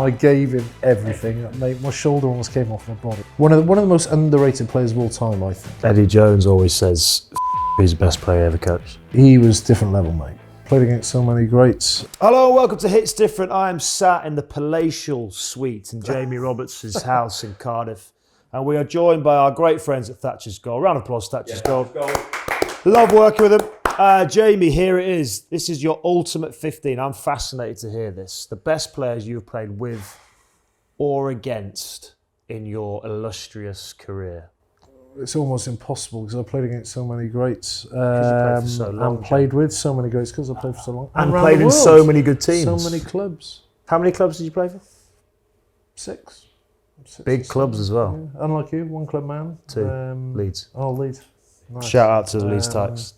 and I gave him everything. Mate, my shoulder almost came off my body. One of the most underrated players of all time, I think. Eddie Jones always says he's the best player ever coached. He was different level, mate. Played against so many greats. Hello, welcome to Hits Different. I am sat in the palatial suite in Jamie Roberts' house in Cardiff, and we are joined by our great friends at Thatcher's Gold. Round of applause, Thatcher's Gold. Love working with them. Jamie, here it is. This is your ultimate 15. I'm fascinated to hear this. The best players you've played with or against in your illustrious career. It's almost impossible because I played against so many greats. You played for so long, and played with so many greats because I played for so long. And around played the in world. so many good teams. So many clubs. How many clubs did you play for? Six Big clubs as well. Yeah. Unlike you, one club man. Two. Leeds. Oh, Leeds. Nice. Shout out to the Leeds Tykes.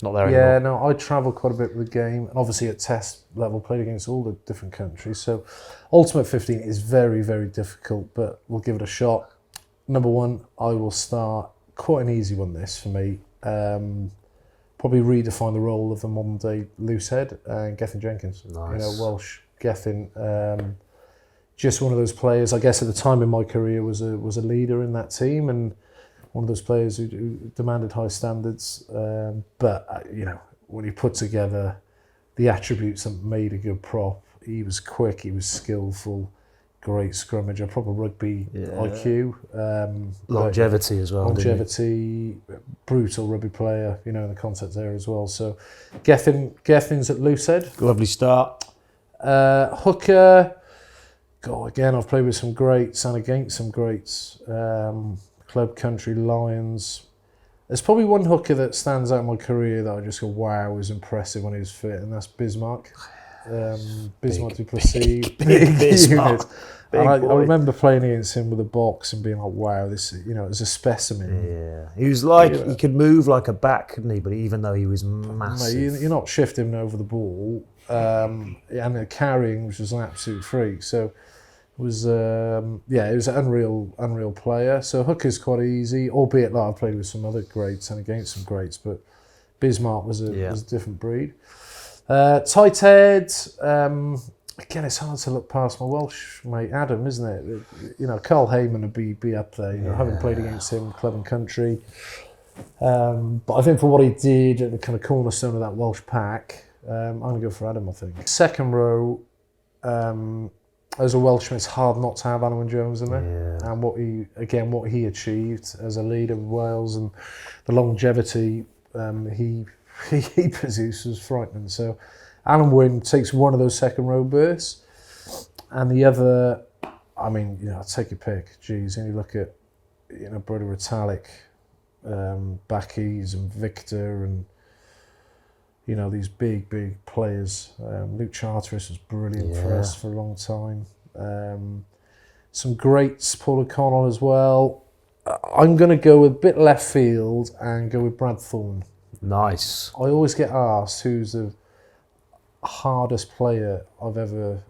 Not there yeah, anymore. no, I travelled quite a bit with the game, and obviously at test level, played against all the different countries. So, Ultimate 15 is very, very difficult, but we'll give it a shot. Number one, I will start. Quite an easy one, this for me. Probably redefine the role of the modern day loose head and Gethin Jenkins. Nice. You know, Welsh Gethin. Just one of those players. I guess at the time in my career was a leader in that team and one of those players who demanded high standards. But you know, when he put together the attributes that made a good prop, he was quick, he was skillful, great scrummager, proper rugby IQ. Longevity as well. Longevity, brutal rugby player, you know, in the context there as well. So Gethin's at loose head. Lovely start. Hooker, God, again, I've played with some greats and against some greats. Club, country, Lions. There's probably one hooker that stands out in my career that I just go, wow, was impressive when he was fit, and that's Bismarck. Bismarck du Plessis. Big Bismarck. And I remember playing against him with a box and being like, wow, this, you know, it's a specimen. Yeah. He was like, he could move like a bat, couldn't he? But even though he was massive. No, you're not shifting over the ball. And the carrying, which was an absolute freak. So it was, it was an unreal player. So hooker's quite easy, albeit like I've played with some other greats and against some greats, but Bismarck was a different breed. Tight head, again, it's hard to look past my Welsh mate Adam, isn't it? You know, Carl Heyman would be up there, you know, having played against him, club and country. But I think for what he did at the kind of cornerstone of that Welsh pack, I'm going to go for Adam, I think. Second row, as a Welshman, it's hard not to have Alan Jones in there. Yeah. And what he achieved as a leader of Wales and the longevity he produced was frightening. So Alan Wynne takes one of those second row bursts, and the other, I mean, you know, take your pick. Geez, and you look at, you know, Brody Retallick, Backies and Victor and, you know, these big players. Luke Charteris was brilliant for us for a long time. Some greats, Paul O'Connell as well. I'm going to go with a bit left field and go with Brad Thorn. Nice. I always get asked who's the hardest player I've ever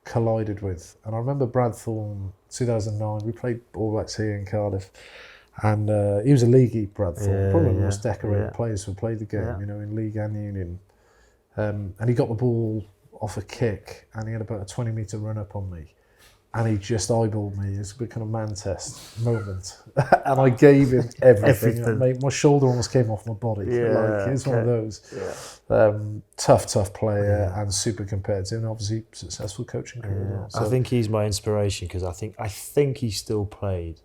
collided with. And I remember Brad Thorn, 2009, we played All Blacks here in Cardiff. And he was a leaguey, Brad Thorn, probably one of the most decorated players who played the game, you know, in league and union. And he got the ball off a kick, and he had about a 20-metre run-up on me. And he just eyeballed me. It's a bit kind of man test moment. And I gave him everything. My shoulder almost came off my body. It's one of those. Tough player and super competitive, and obviously successful coaching career. So, I think he's my inspiration because I think he still played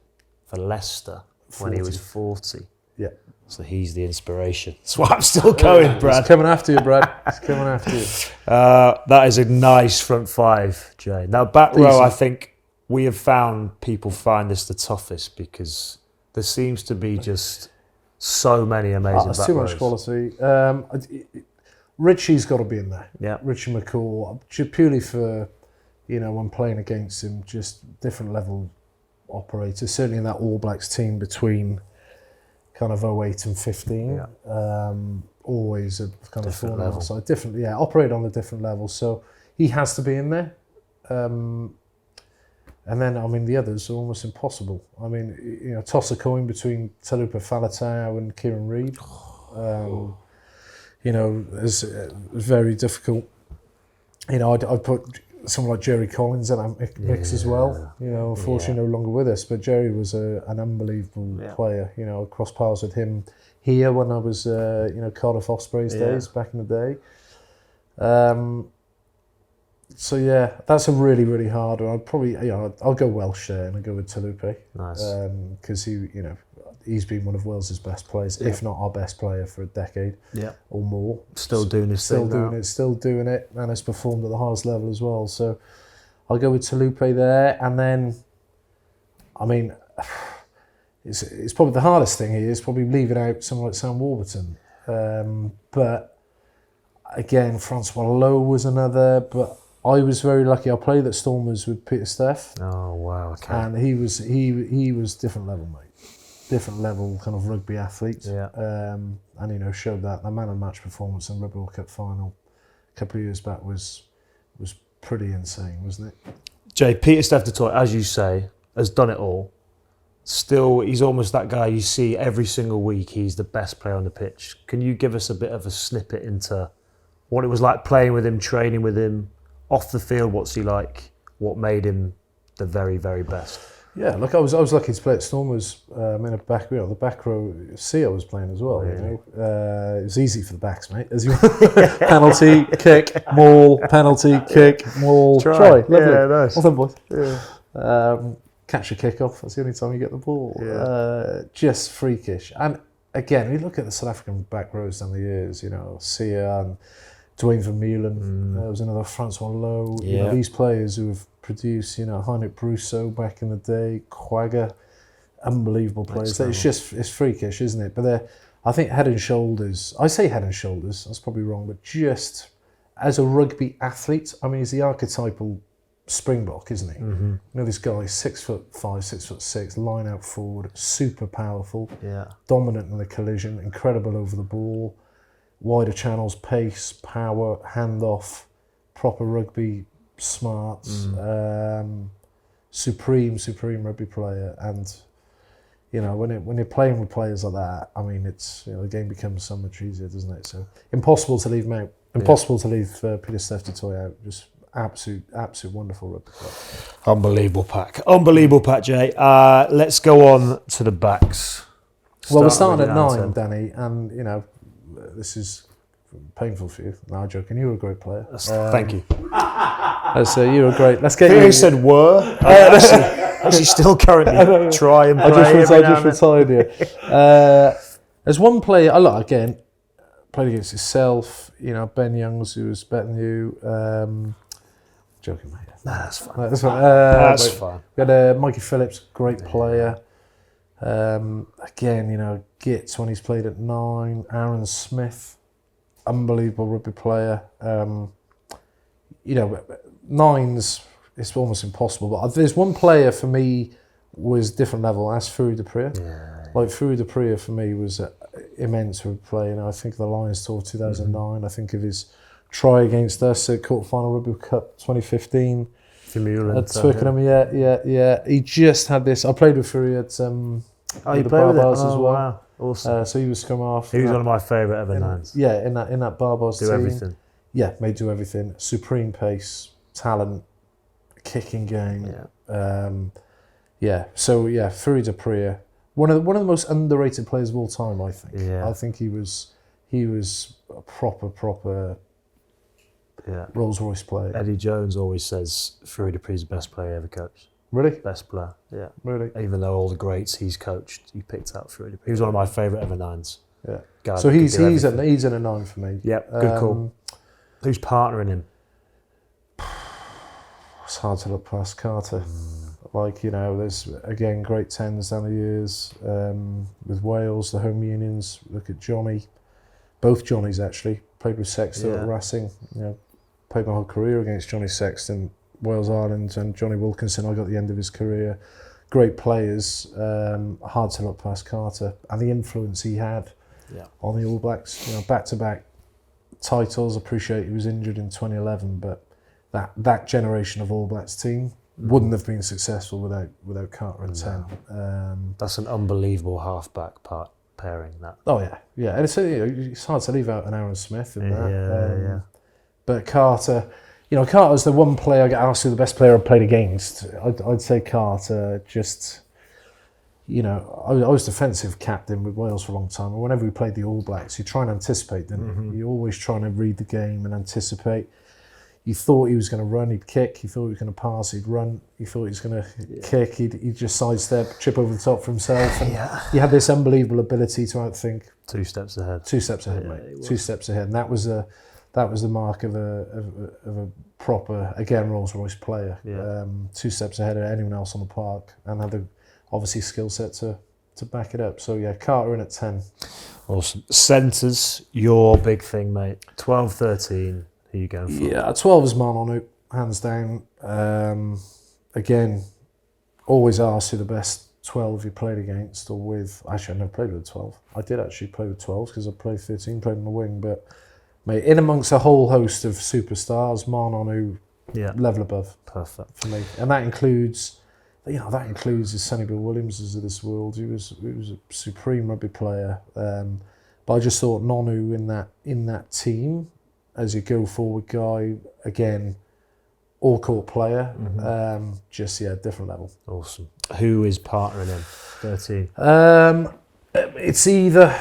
for Leicester 40. When he was 40. Yeah. So he's the inspiration. That's why I'm still going, Brad. He's coming after you, Brad. He's coming after you. That is a nice front five, Jay. Now, back row, I think we have found people find this the toughest because there seems to be just so many amazing back rows. Too much quality. Richie's got to be in there. Yeah. Richie McCaw, purely for, you know, when playing against him, just different level operators. Certainly in that All Blacks team between kind of 08 and 15, always a kind of different level. So different, operate on a different level. So he has to be in there. And then, I mean, the others are almost impossible. I mean, you know, toss a coin between Talupa FALETAU and Kieran Reid. You know, it's very difficult. You know, I'd put someone like Jerry Collins in that mix as well. You know, unfortunately no longer with us, but Jerry was an unbelievable player. You know, I crossed paths with him here when I was, Cardiff Ospreys days back in the day. So yeah, that's a really, really hard one. I'd probably, I'll go Welsh there and I'll go with Talupe. Nice. Because he's been one of Wales's best players, if not our best player for a decade or more. Still doing his still thing doing now. it, still doing it, and has performed at the highest level as well. So I'll go with Talupe there, and then, I mean, it's probably the hardest thing here is probably leaving out someone like Sam Warburton. But again, Francois Lowe was another, but I was very lucky. I played at Stormers with Pieter-Steph. Oh wow! Okay. And he was different level, mate. Different level kind of rugby athlete. Yeah. And showed that the man of match performance in Rugby World Cup final a couple of years back was pretty insane, wasn't it? Jay, Pieter-Steph du Toit, as you say, has done it all. Still, he's almost that guy you see every single week. He's the best player on the pitch. Can you give us a bit of a snippet into what it was like playing with him, training with him, off the field? What's he like? What made him the very, very best? Yeah, look, I was lucky to play at Stormers in a back row. The back row I was playing as well. Really? It was easy for the backs, mate. As you penalty, kick, maul, penalty, kick, maul, try. Lovely. Yeah, nice. Well done, boys. Yeah. Catch a kick off. That's the only time you get the ball. Yeah. Just freakish. And again, we look at the South African back rows down the years. Sia and Dwayne Vermeulen. There was another Francois Lowe. Yeah. These players who have produced, Heinrich Brusso back in the day, Quagga, unbelievable players. It's freakish, isn't it? But I think head and shoulders. I say head and shoulders. That's probably wrong, but just as a rugby athlete, I mean, he's the archetypal Springbok, isn't he? Mm-hmm. This guy, 6'5", 6'6", line out forward, super powerful, dominant in the collision, incredible over the ball, wider channels, pace, power, handoff, proper rugby smarts, supreme rugby player. And when you're playing with players like that, I mean, it's the game becomes so much easier, doesn't it? So impossible to leave him out. Impossible to leave Pieter-Steph du Toit out. Just absolute wonderful rugby player. Unbelievable pack, Jay. Let's go on to the backs. Well, we're starting at 9, Danny, and this is painful for you. No, I'm joking. You were a great player. Thank you. You were great. Let's get you. You said were. Actually, still currently try and play. I just retired here. There's one player. Again, played against yourself. Ben Youngs, who was better than you. Joking, mate. Nah, that's fine. That's fine. That's fine. We had Mikey Phillips, great player. Again, Gitz when he's played at 9. Aaron Smith, unbelievable rugby player. 9s, it's almost impossible. But there's one player for me was different level. That's Fourie du Preez. Yeah. Like Fourie du Preez for me was immense rugby player. I think of the Lions tour 2009. I think of his try against us at quarterfinal Rugby Cup 2015. At Twickenham, yeah. He just had this. I played with Fourie at you played with Barbars as well. Wow. Awesome. So he was Scrum-half. He was one of my favourite ever nines. Yeah, in that Barbars team. Do everything. Yeah, made do everything. Supreme pace, talent, kicking game. So Fourie du Preez, one of the most underrated players of all time, I think. Yeah. I think he was a proper Rolls Royce player. Eddie Jones always says Fourie du Preez is the best player he ever coached. Really? Best player, yeah. Really? Even though all the greats he's coached, he picked out Fourie du Preez. He was one of my favourite ever nines. Yeah. Guy So he's in a 9 for me. Yep, good call. Who's partnering him? It's hard to look past Carter. There's again great 10s down the years with Wales, the home unions. Look at Johnny, both Johnnies actually played with Sexton at Racing. Played my whole career against Johnny Sexton, Wales Ireland, and Johnny Wilkinson. I got the end of his career. Great players. Hard to look past Carter and the influence he had on the All Blacks. Back-to-back titles. Appreciate he was injured in 2011, but that generation of All Blacks team wouldn't have been successful without Carter and 10. That's an unbelievable halfback pairing. That. Oh yeah, and it's hard to leave out an Aaron Smith in that. Yeah. But Carter, You know, Carter's the one player I get asked who the best player I've played against. I'd say Carter. Just, you know, I was defensive captain with Wales for a long time, and whenever we played the All Blacks, you try and anticipate, didn't you? You're always trying to read the game and anticipate. You thought he was going to run, he'd kick. You thought he was going to pass, he'd run. You thought he was going to kick, he'd just sidestep, trip over the top for himself. And he had this unbelievable ability to outthink. 2 steps ahead. 2 steps ahead, mate. 2 steps ahead, and that was the mark of a proper, again, Rolls-Royce player. 2 steps ahead of anyone else on the park, and had the obviously skill set to back it up. So yeah, Carter in at 10. Awesome. Centres, your big thing, mate. 12, 13. Who are you going for? Yeah, 12 is Marnonu, hands down. Again, always asked who the best 12 you played against or with. Actually, I never played with 12. I did actually play with 12s because I played 13, played on the wing. But mate, in amongst a whole host of superstars, Marnonu, level above. Perfect for me, and that includes. You know, that includes the Sonny Bill Williamses of this world. He was a supreme rugby player. But I just thought Nonu in that team as a go forward guy, again, all court player. Just different level. Awesome. Who is partnering him? 13. It's either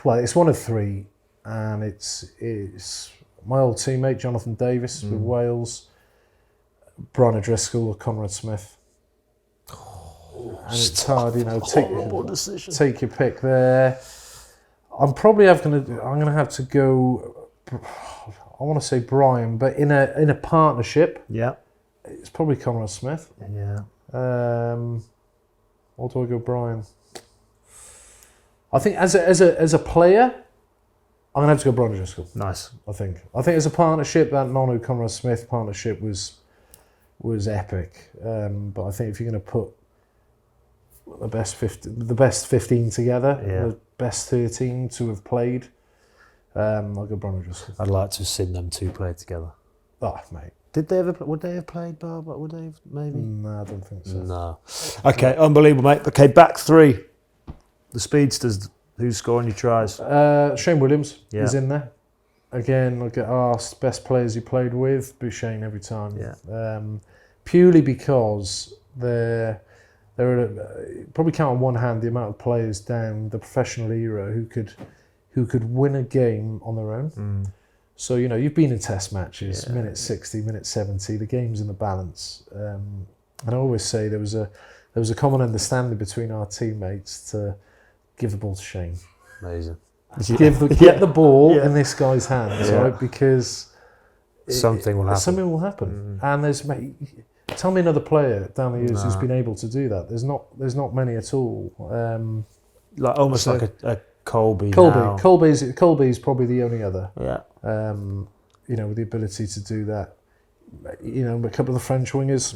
it's one of 3, and it's my old teammate Jonathan Davis with Wales, Brian O'Driscoll or Conrad Smith. And it's hard, you know. Take your pick there. I'm gonna have to go. I want to say Brian, but in a partnership, it's probably Conrad Smith. Or do I go Brian? I think as a player, I'm gonna have to go Brian O'Driscoll. Nice. I think as a partnership, that Nonu Conrad Smith partnership was epic. But I think if you're gonna put the best 15 together, the best 13 to have played, I'll go Brian O'Driscoll. I'd like to have seen them 2 play together. Oh, mate. Did they ever? Would they have played Barber? Would they have, maybe? No, I don't think so. No. Okay, unbelievable, mate. Okay, back 3. The speedsters. Who's scoring your tries? Shane Williams is in there. Again, I get asked best players you played with, but Shane every time. Purely because they're probably count on one hand the amount of players down the professional era who could win a game on their own. So, you know, you've been in test matches, minute 60, minute 70, the game's in the balance. And I always say there was a common understanding between our teammates to give the ball to Shane. Amazing. Get the ball in this guy's hands, right? Because something will happen. Something will happen. And tell me another player down the years who's been able to do that. There's not many at all. Like almost like a Colby. Colby's probably the only other. You know, with the ability to do that. You know, a couple of the French wingers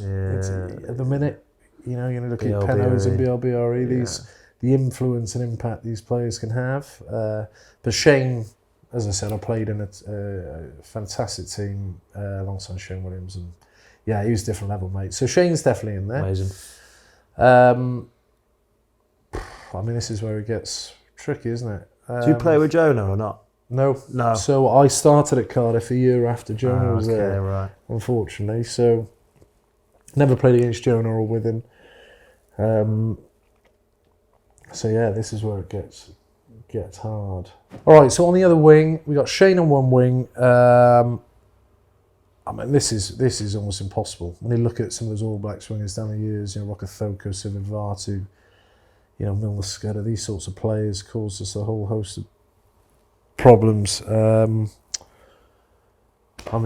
at the minute. You know, you're looking at Penos and BLBRE. The influence and impact these players can have. But Shane, as I said, I played in a fantastic team alongside Shane Williams, and he was a different level, mate. So Shane's definitely in there. Amazing. I mean, this is where it gets tricky, isn't it? Do you play with Jonah or not? No. So I started at Cardiff a year after Jonah was there, right. Unfortunately. So never played against Jonah or with him. So this is where it gets hard. All right, so on the other wing, we got Shane on one wing. I mean, this is almost impossible. When you look at some of those All Black swingers down the years, you know, Rokathoko, Sivivatu, you know, Milner Scudder, these sorts of players caused us a whole host of problems. I mean,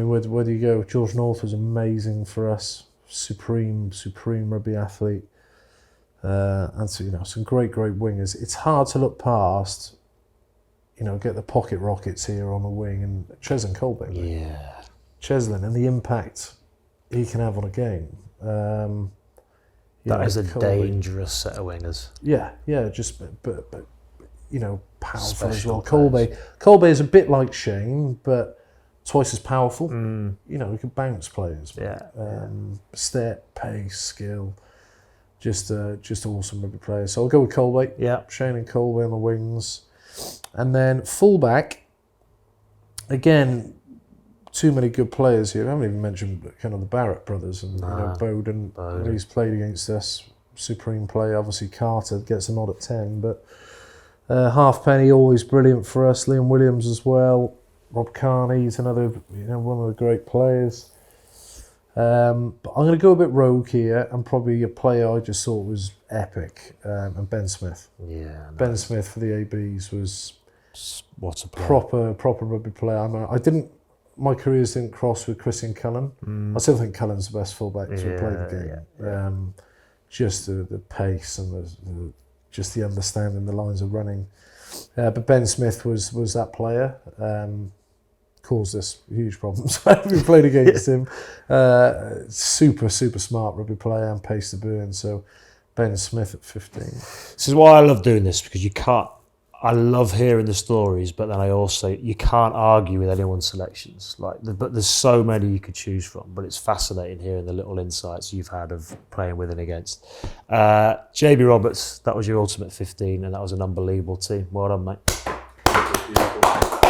where do you go? George North was amazing for us. Supreme rugby athlete. And so, you know, some great wingers. It's hard to look past, you know, get the pocket rockets here on the wing, and Cheslin Colby. Yeah. Cheslin and the impact he can have on a game. That is a dangerous set of wingers. Yeah, just but you know, powerful as well. Colby is a bit like Shane, but twice as powerful. You know, he can bounce players. Step, pace, skill. Just awesome rugby players. So I'll go with Colby. Yeah. Shane and Colby on the wings. And then fullback, again, too many good players here. I haven't even mentioned kind of the Barrett brothers and Bowden. He's played against us. Supreme play. Obviously Carter gets a nod at 10, but Halfpenny always brilliant for us. Liam Williams as well. Rob Carney's another, one of the great players. But I'm going to go a bit rogue here, and probably a player I just thought was epic, and Ben Smith. Yeah, Ben Smith for the ABs was what a player. proper rugby player. My careers didn't cross with Christian Cullen. I still think Cullen's the best fullback to play the game. Just the pace and just the understanding the lines of running. But Ben Smith was that player. Caused us huge problems when we played against him. Super smart rugby player and pace to burn. So Ben Smith at 15. This is why I love doing this, because I love hearing the stories, but then you can't argue with anyone's selections. But there's so many you could choose from. But it's fascinating hearing the little insights you've had of playing with and against. JB Roberts, that was your ultimate 15, and that was an unbelievable team. Well done, mate.